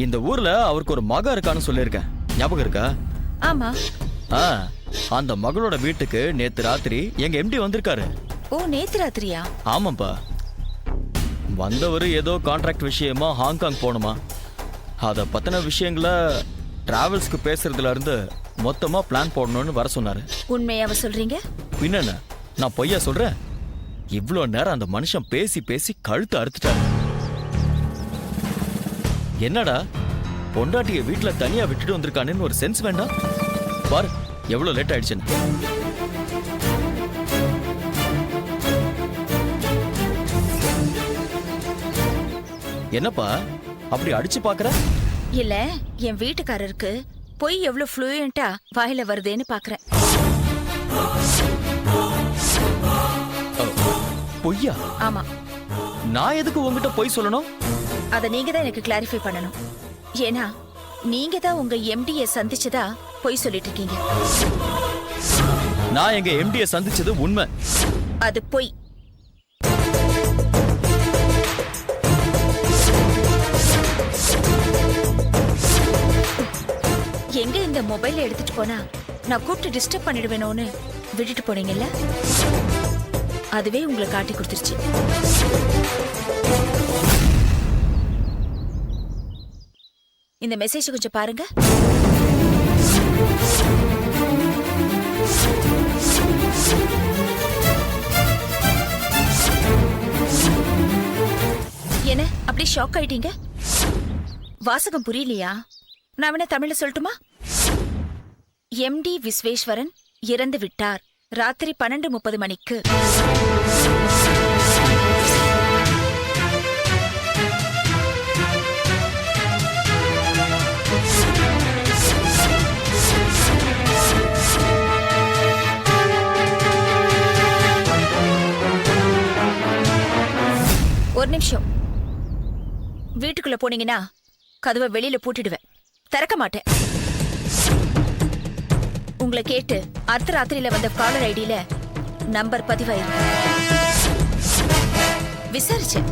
இந்த ஊர்ல அவருக்கு ஒரு மக இருக்கான்னு சொல்லியிருக்கேன், ஞாபகம் இருக்கா? ஆமா. அந்த மகளோட வீட்டுக்கு நேத்து ராத்திரி எங்க எம்டி வந்திருக்காரு. ஓ, நேத்து ராத்திரியா? ஆமாப்பா. வந்தவர் ஏதோ கான்ட்ராக்ட் விஷயமா ஹாங்காங் போகணுமா, அதை பத்தின விஷயங்களை டிராவல்ஸ்க்கு பேசுறதுல இருந்து மொத்தமா பிளான் போடணும்னு வர சொன்னாரு. உண்மையாவ சொல்றீங்க? பின்ன நான் பொய்யா சொல்றேன்? இவ்வளோ நேரம் அந்த மனுஷன் பேசி பேசி கழுத்து அறுத்துட்டாரு. என்னடா பொண்டாட்டிய வீட்டுல தனியா விட்டுட்டு வந்திருக்கானேன்னு ஒரு சென்ஸ் வேண்டாம்? பாரு எவ்வளவு லேட் ஆயிடுச்சுன்னு. என்னப்பா அப்படி அடிச்சு பாக்குற? இல்ல, என் வீட்டுக்காரருக்கு பொய் எவ்வளவு ஃப்ளூயண்டா வாயில வருதுன்னு பாக்குறேன். பொய்யா? ஆமா. நான் எதுக்கு உங்ககிட்ட பொய் சொல்லணும்? அத நீங்க தான் எனக்கு கிளாரிஃபை பண்ணணும். ஏன்னா நீங்க தான் உங்க எம்டியை சந்திச்சதா பொய் சொல்லிட்டு இருக்கீங்க. நான் எங்க எம்டியை சந்திச்சது உண்மை. அது பொய். எங்க இந்த மொபைல எடுத்துட்டு போனா நான் கூப்பிட்டு டிஸ்டர்ப் பண்ணிடுவேனோன்னு விட்டுட்டு போனீங்கல்ல, அதுவே உங்களை காட்டி கொடுத்துருச்சு. இந்த மெசேஜ் கொஞ்சம் பாருங்க. என்ன அப்படி ஷாக் ஆயிட்டீங்க? வாசகம் புரியலையா? நான் வேணா தமிழ்ல சொல்லட்டுமா? எம்டி விஸ்வேஸ்வரன் இறந்து விட்டார் ராத்திரி 12:30 மணிக்கு. ஒரு நிமிஷம். வீட்டுக்குள்ள போனீங்கன்னா கதவை வெளியில பூட்டிடுவேன், திறக்க மாட்டேன். உங்களை கேட்டு அர்த்தராத்திரியில வந்த காலர் ஐடியில நம்பர் பதிவாயிருக்கு. விசாரிச்சேன்.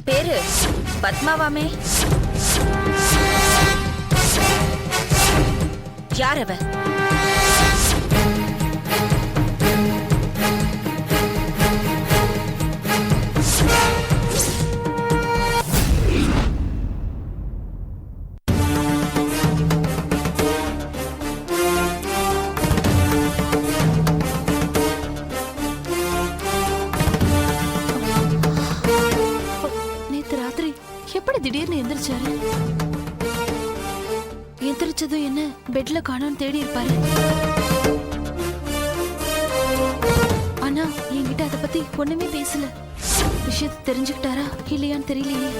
பேரு பத்மாவாமே. யார் அவ? திடீர்னு எந்திரிச்சாரு. எந்திரிச்சதும் என்ன பெட்ல காணோன்னு தேடி இருப்பாரு. ஆனா என்கிட்ட அத பத்தி ஒண்ணுமே பேசல. விஷயத்தை தெரிஞ்சுக்கிட்டாரா இல்லையான்னு தெரியலையே.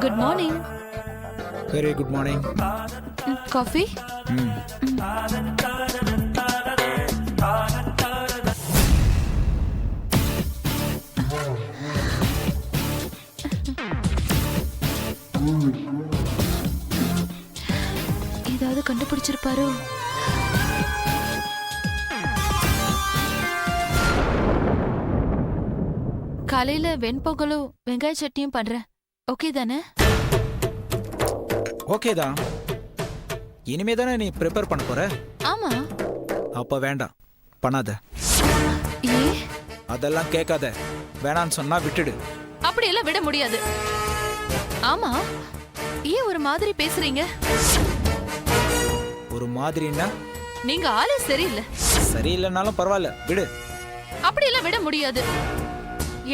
Good morning. Very good morning. Coffee? ஏதாவது கண்டுபிடிச்சிருப்பாரோ? காலையில வெண்பொங்கலும் வெங்காய சட்னியும் பண்றேன். ஓகே தானே? ஓகே தான். இனிமே தானே நீ ப்ரிப்பேர் பண்ண போற? ஆமா. அப்ப வேண்டாம், பண்ணாத. ஏ? அதெல்லாம் கேட்காத. வேணான்னு சொன்னா விட்டுடு. அப்படியெல்லாம் விட முடியாது. ஆமா, ஏன் ஒரு மாதிரி பேசுறீங்க? ஒரு மாதிரின்னா? நீங்க ஆளே சரியில்லை. சரியில்லைனாலும் பரவாயில்ல, விடு. அப்படியெல்லாம் விட முடியாது.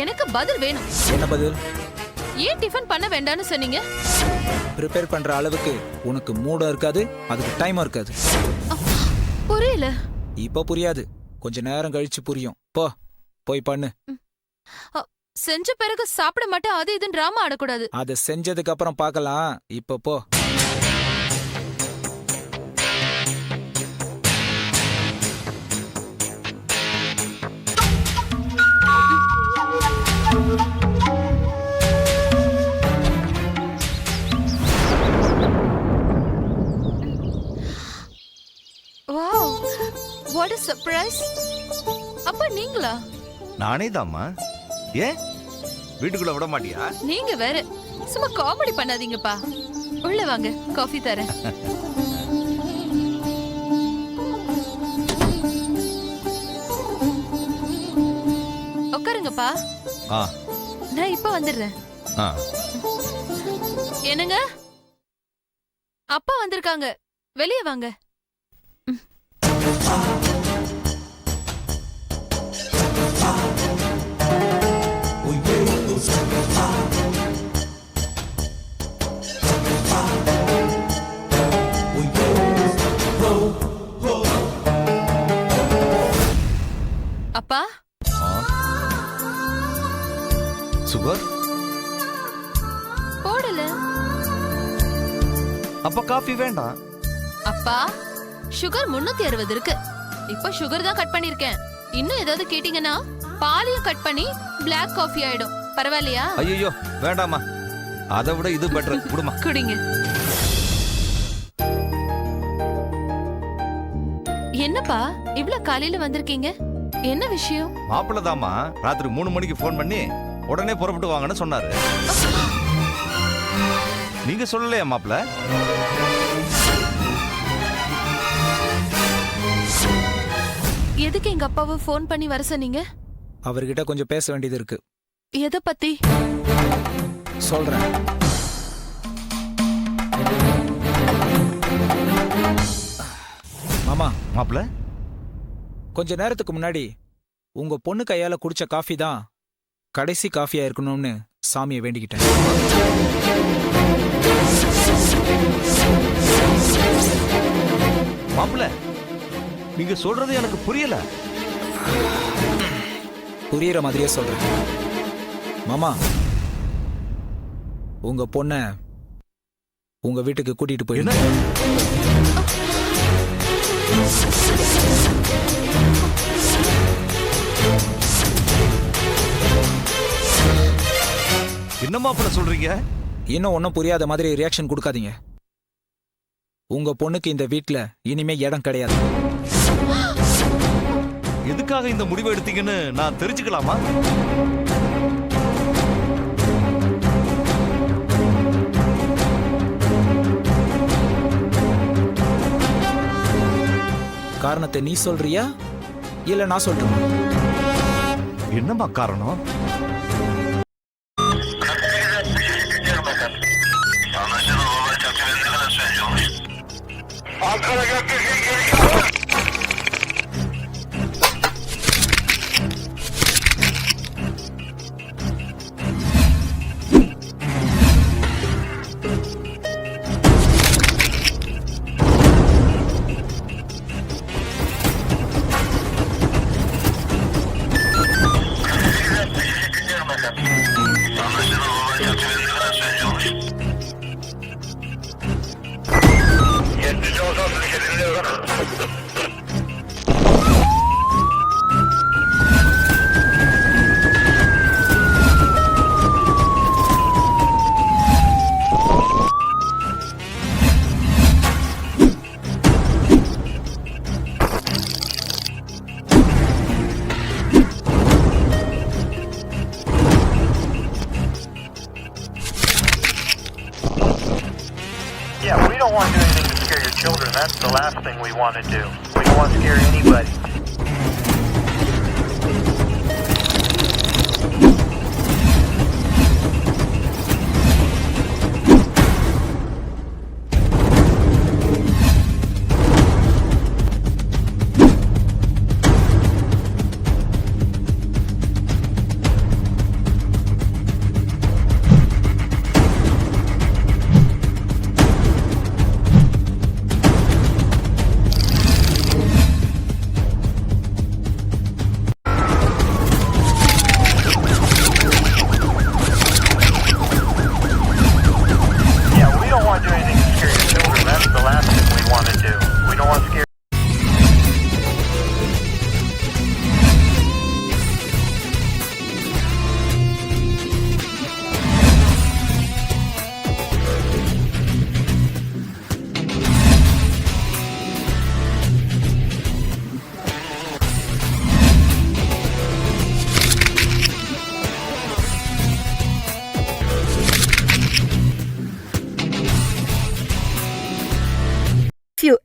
எனக்கு பதில் வேணும். என்ன பதில்? ஏன் டிஃபன் பண்ண வேண்டாம்னு சொன்னீங்க? ப்ரிப்பேர் பண்ற அளவுக்கு உனக்கு மூடும் இருக்காது, அதுக்கு டைமும் இருக்காது. புரியல. இப்ப புரியாது, கொஞ்ச நேரம் கழிச்சு புரியும். போய் பண்ணு. செஞ்ச பிறகு சாப்பிட மாட்டேன், அது இதுன்னு டிராமா ஆடக்கூடாது. அதை செஞ்சதுக்கு அப்புறம் பார்க்கலாம். இப்ப போ. சர்ப்ரைஸ். அப்பா நீங்களா? நானே தாம்மா. ஏன் வீட்டுக்குள்ள விட மாட்டியா? நீங்க வேற சும்மா காமெடி பண்ணாதீங்கப்பா. உள்ள வாங்க, காஃபி தரேன். உட்காருங்கப்பா. ஆ நான் இப்ப வந்துடுறேன். ஆ என்னங்க? அப்பா வந்திருக்காங்க, வெளியே வாங்க. அப்பா சுகர் போடல. அப்ப காஃபி வேண்டாம். அப்பா சுகர் 360 இருக்கு. இப்ப சுகர் தான் கட் பண்ணிருக்கேன். இன்னும் ஏதாவது கேட்டீங்கன்னா பாலையும் கட் பண்ணி பிளாக் காஃபி ஆயிடும். பரவாயில்லையா? ஐயோ வேண்டாமா, அதை விட இது பெட்டர். குடுமா. குடிங்க. என்னப்பா இவ்ளோ காலையில வந்திருக்கீங்க? என்ன விஷயம்? மாப்பிள்ள தாமா ராத்திரி 3 மணிக்கு ஃபோன் பண்ணி உடனே புறப்பட்டு வாங்கன்னு சொன்னாரு. நீங்க சொல்லலையா மாப்பிள்ள? எதுக்கு எங்க அப்பாவை ஃபோன் பண்ணி வர சொன்னீங்க? அவர்கிட்ட கொஞ்சம் பேச வேண்டியது இருக்கு. எதை பத்தி? சொல்றேன். மாமா, மாப்பிள்ள கொஞ்ச நேரத்துக்கு முன்னாடி உங்க பொண்ணு கையால குடிச்ச காஃபி தான் கடைசி காஃபியா இருக்கணும்னு சாமியை வேண்டிக்கிட்டேன். மாப்பிள்ள நீங்க சொல்றது எனக்கு புரியல. புரியுற மாதிரியே சொல்றேன். மாமா, உங்க பொண்ண உங்க வீட்டுக்கு கூட்டிட்டு போயிடுங்க. என்ன மாப்பிள்ள சொல்றீங்க? இன்னும் ஒன்னும் புரியாத மாதிரி ரியாக்ஷன் கொடுக்காதீங்க. உங்க பொண்ணுக்கு இந்த வீட்ல இனிமே இடம் கிடையாது. எதுக்காக இந்த முடிவு எடுத்தீங்கன்னு நான் தெரிஞ்சுக்கலாமா? காரணத்தை நீ சொல்றியா இல்ல நான் சொல்றேன்? என்னம்மா காரணம்? Yeah, we don't want to do anything to scare your children. That's the last thing we want to do. We don't want to scare anybody.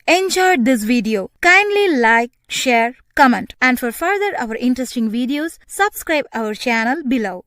enjoyed this video. Kindly like, share, comment, and for further our interesting videos, subscribe our channel below.